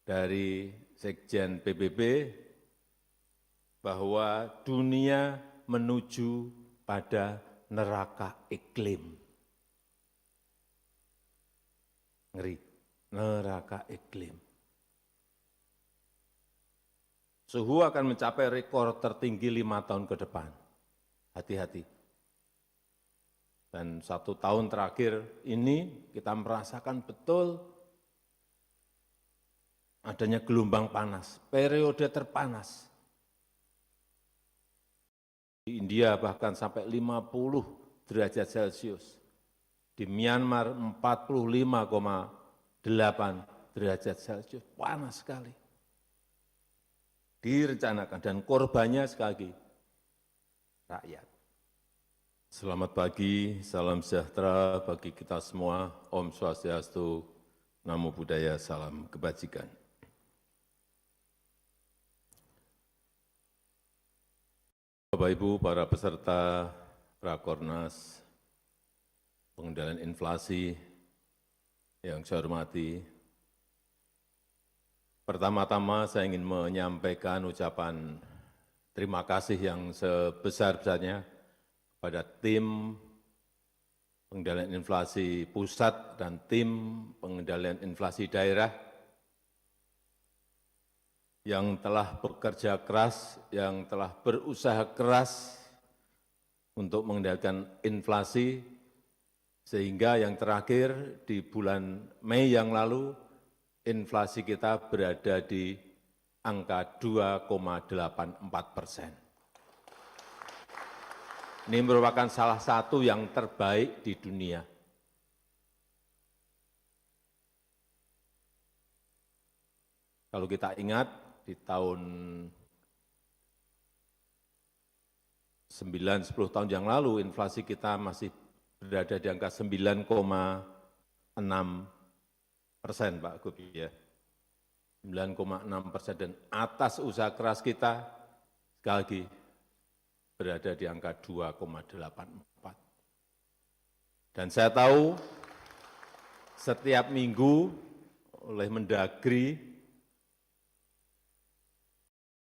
dari Sekjen PBB bahwa dunia menuju pada neraka iklim. Ngeri, neraka iklim. Suhu akan mencapai rekor tertinggi 5 tahun ke depan. Hati-hati. Dan 1 tahun terakhir ini kita merasakan betul adanya gelombang panas, periode terpanas. Di India bahkan sampai 50 derajat Celcius. Di Myanmar 45,8 derajat Celcius. Panas sekali. Direncanakan dan korbannya sekali lagi rakyat. Selamat pagi, salam sejahtera bagi kita semua. Om Swastiastu, Namo Buddhaya, salam kebajikan. Bapak Ibu, para peserta Rakornas Pengendalian Inflasi yang saya hormati, pertama-tama saya ingin menyampaikan ucapan terima kasih yang sebesar-besarnya kepada tim pengendalian inflasi pusat dan tim pengendalian inflasi daerah yang telah bekerja keras, yang telah berusaha keras untuk mengendalikan inflasi, sehingga yang terakhir di bulan Mei yang lalu, inflasi kita berada di angka 2,84%. Ini merupakan salah satu yang terbaik di dunia. Kalau kita ingat, di tahun 9-10 tahun yang lalu, inflasi kita masih berada di angka 9,6%, Pak Gub, ya. 9,6%, dan atas usaha keras kita, sekali lagi, berada di angka 2,84. Dan saya tahu setiap minggu oleh Mendagri,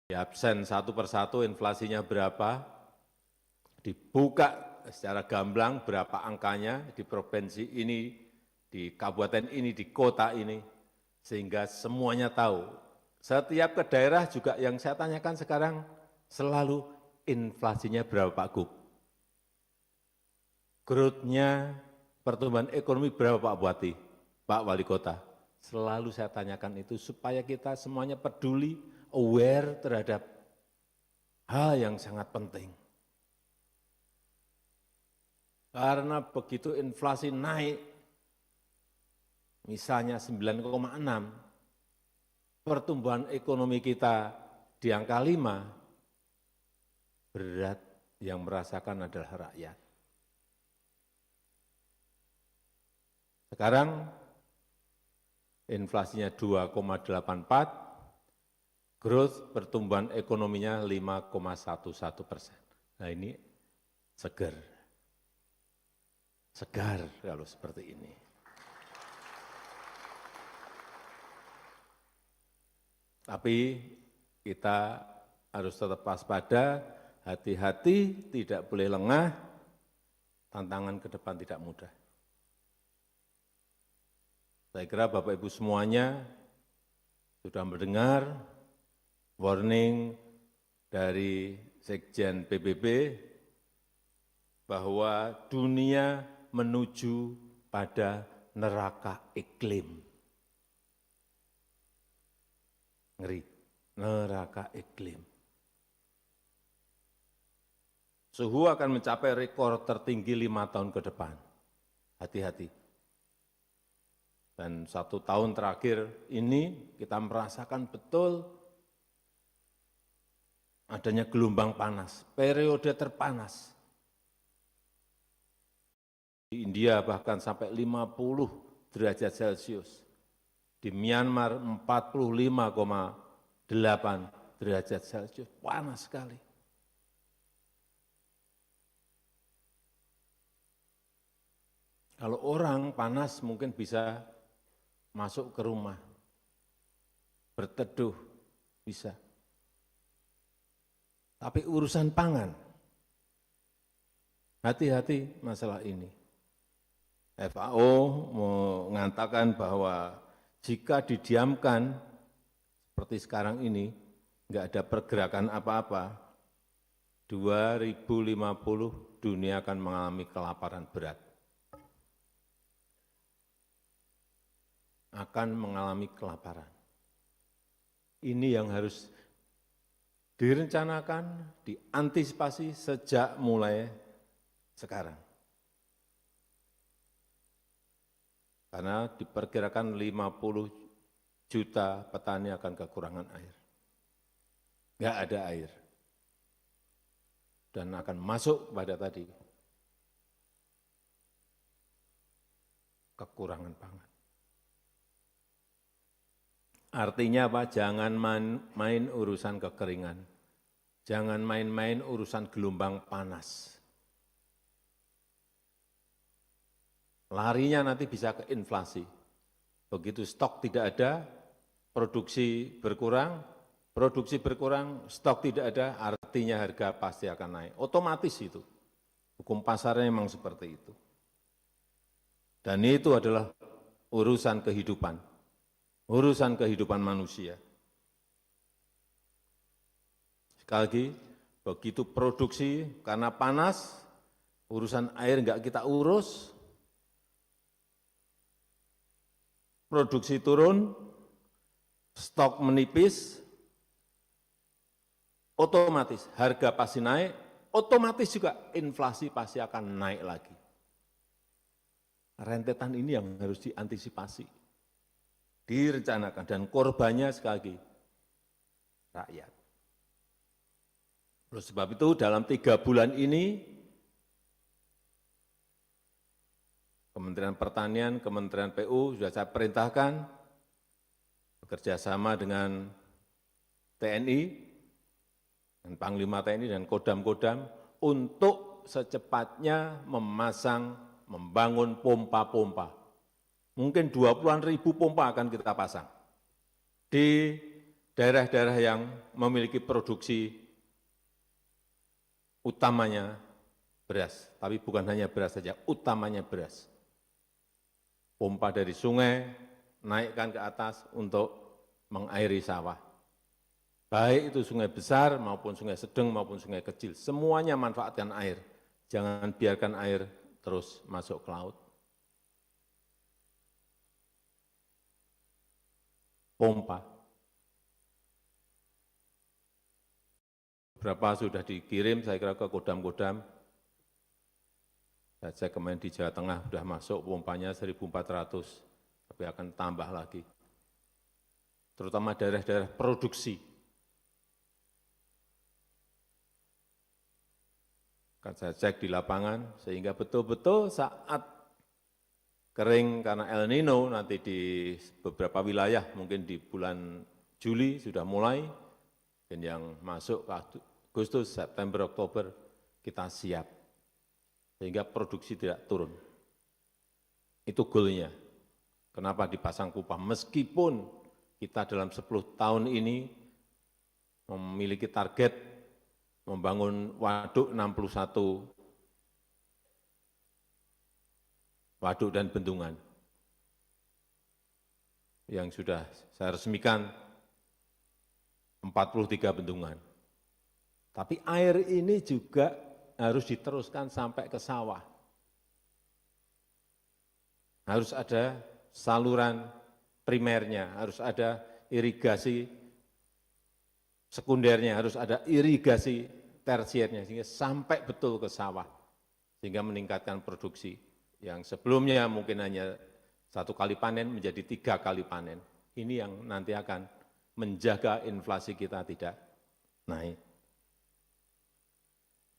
di absen satu persatu inflasinya berapa, dibuka secara gamblang berapa angkanya di provinsi ini, di kabupaten ini, di kota ini, sehingga semuanya tahu. Setiap ke daerah juga yang saya tanyakan sekarang selalu inflasinya berapa, Pak Gub? Growth-nya, pertumbuhan ekonomi berapa, Pak Bupati, Pak Wali Kota? Selalu saya tanyakan itu supaya kita semuanya peduli, aware terhadap hal yang sangat penting. Karena begitu inflasi naik, misalnya 9,6, pertumbuhan ekonomi kita di angka 5, berat yang merasakan adalah rakyat. Sekarang inflasinya 2,84, growth pertumbuhan ekonominya 5,11%. Nah ini segar kalau seperti ini. Tapi kita harus tetap waspada, hati-hati, tidak boleh lengah, tantangan ke depan tidak mudah. Saya kira Bapak Ibu semuanya sudah mendengar warning dari Sekjen PBB bahwa dunia menuju pada neraka iklim. Ngeri, neraka iklim. Suhu akan mencapai rekor tertinggi 5 tahun ke depan. Hati-hati. Dan 1 tahun terakhir ini kita merasakan betul adanya gelombang panas, periode terpanas. Di India bahkan sampai 50 derajat Celcius. Di Myanmar 45,8 derajat Celcius. Panas sekali. Kalau orang panas mungkin bisa masuk ke rumah. berteduh, bisa. Tapi urusan pangan, hati-hati masalah ini. FAO mengatakan bahwa jika didiamkan seperti sekarang ini, nggak ada pergerakan apa-apa, 2050 dunia akan mengalami kelaparan berat. Akan mengalami kelaparan. Ini yang harus direncanakan, diantisipasi sejak mulai sekarang. Karena diperkirakan 50 juta petani akan kekurangan air. Nggak ada air. Dan akan masuk pada tadi kekurangan pangan. Artinya apa? Jangan main urusan kekeringan. Jangan main-main urusan gelombang panas. Larinya nanti bisa ke inflasi. Begitu stok tidak ada, produksi berkurang, stok tidak ada, artinya harga pasti akan naik. Otomatis itu. Hukum pasarnya memang seperti itu. Dan itu adalah urusan kehidupan manusia. Sekali lagi, begitu produksi karena panas, urusan air enggak kita urus, produksi turun, stok menipis, otomatis harga pasti naik, otomatis juga inflasi pasti akan naik lagi. Rentetan ini yang harus diantisipasi, direncanakan, dan korbannya sekali lagi rakyat. Oleh sebab itu dalam 3 bulan ini Kementerian Pertanian, Kementerian PU sudah saya perintahkan bekerjasama dengan TNI, dan Panglima TNI dan Kodam-Kodam untuk secepatnya membangun pompa-pompa. Mungkin 20-an ribu pompa akan kita pasang di daerah-daerah yang memiliki produksi utamanya beras. Tapi bukan hanya beras saja, utamanya beras. Pompa dari sungai, naikkan ke atas untuk mengairi sawah. Baik itu sungai besar maupun sungai sedang maupun sungai kecil, semuanya manfaatkan air. Jangan biarkan air terus masuk ke laut. Pompa. Berapa sudah dikirim, saya kira ke Kodam-Kodam. Saya kemarin di Jawa Tengah sudah masuk pompanya 1.400, tapi akan tambah lagi. Terutama daerah-daerah produksi. Kan saya cek di lapangan, sehingga betul-betul saat kering karena El Nino, nanti di beberapa wilayah, mungkin di bulan Juli sudah mulai, dan yang masuk ke Agustus, September, Oktober, kita siap. Sehingga produksi tidak turun. Itu goalnya. Kenapa dipasang pipa? Meskipun kita dalam 10 tahun ini memiliki target membangun waduk 61 waduk dan bendungan. Yang sudah saya resmikan 43 bendungan. Tapi air ini juga harus diteruskan sampai ke sawah. Harus ada saluran primernya, harus ada irigasi sekundernya, harus ada irigasi tersiernya, sehingga sampai betul ke sawah, sehingga meningkatkan produksi. Yang sebelumnya mungkin hanya 1 kali panen menjadi 3 kali panen. Ini yang nanti akan menjaga inflasi kita tidak naik.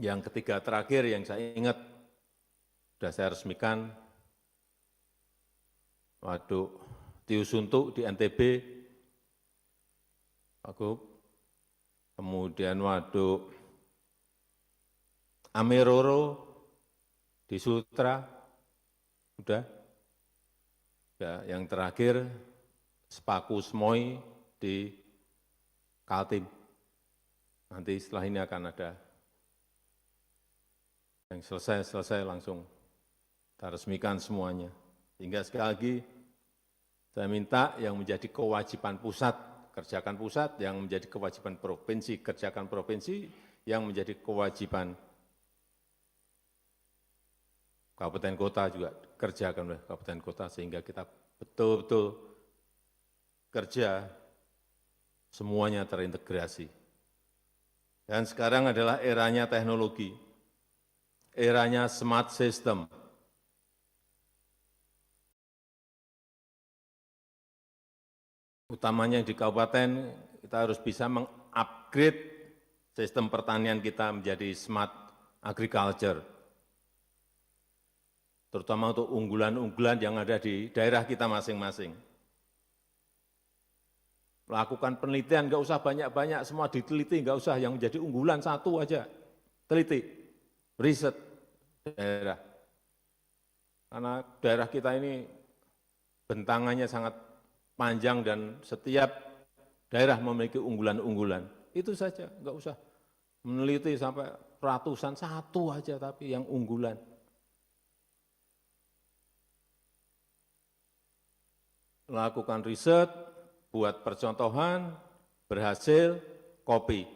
Yang ketiga terakhir yang saya ingat, sudah saya resmikan, waduk Tiusuntuk di NTB, kemudian waduk Ameroro di Sutra, sudah. Ya, yang terakhir Sepaku Semoy di Kaltim. Nanti setelah ini akan ada yang selesai langsung kita resmikan semuanya. Sehingga sekali lagi saya minta yang menjadi kewajiban pusat, kerjakan pusat, yang menjadi kewajiban provinsi, kerjakan provinsi, yang menjadi kewajiban kabupaten kota juga kerjakan oleh kabupaten kota, sehingga kita betul-betul kerja semuanya terintegrasi. Dan sekarang adalah eranya teknologi, eranya smart system. Utamanya di kabupaten, kita harus bisa mengupgrade sistem pertanian kita menjadi smart agriculture, terutama untuk unggulan-unggulan yang ada di daerah kita masing-masing. Lakukan penelitian, nggak usah banyak-banyak, semua diteliti, nggak usah yang menjadi unggulan satu aja, teliti, riset daerah. Karena daerah kita ini bentangannya sangat panjang dan setiap daerah memiliki unggulan-unggulan. Itu saja, nggak usah meneliti sampai ratusan, satu aja tapi yang unggulan. Lakukan riset, buat percontohan, berhasil, copy,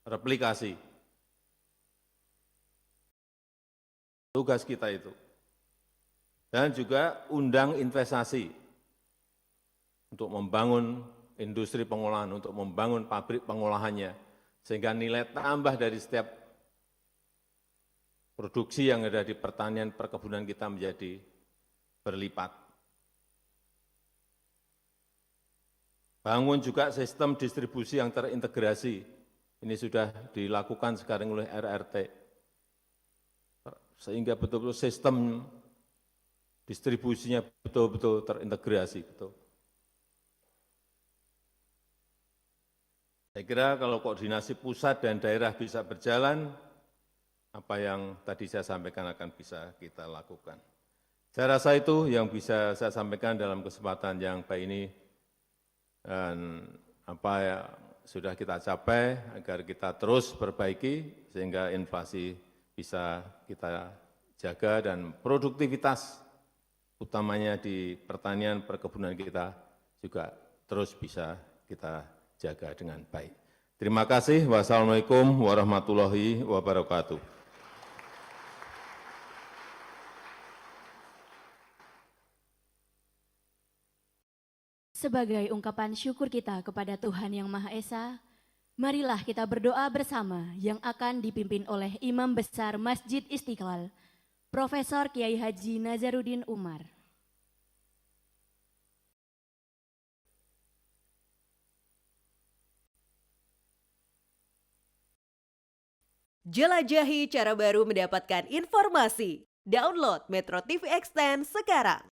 replikasi. Tugas kita itu. Dan juga undang investasi untuk membangun industri pengolahan, untuk membangun pabrik pengolahannya, sehingga nilai tambah dari setiap produksi yang ada di pertanian perkebunan kita menjadi berlipat. Bangun juga sistem distribusi yang terintegrasi. Ini sudah dilakukan sekarang oleh RRT. Sehingga betul-betul sistem distribusinya betul-betul terintegrasi. Betul. Saya kira kalau koordinasi pusat dan daerah bisa berjalan, apa yang tadi saya sampaikan akan bisa kita lakukan. Saya rasa itu yang bisa saya sampaikan dalam kesempatan yang baik ini. Dan apa yang sudah kita capai agar kita terus perbaiki sehingga inflasi bisa kita jaga dan produktivitas utamanya di pertanian perkebunan kita juga terus bisa kita jaga dengan baik. Terima kasih. Wassalamualaikum warahmatullahi wabarakatuh. Sebagai ungkapan syukur kita kepada Tuhan Yang Maha Esa, marilah kita berdoa bersama yang akan dipimpin oleh Imam Besar Masjid Istiqlal, Profesor Kiai Haji Nazaruddin Umar. Jelajahi cara baru mendapatkan informasi. Download Metro TV Extend sekarang.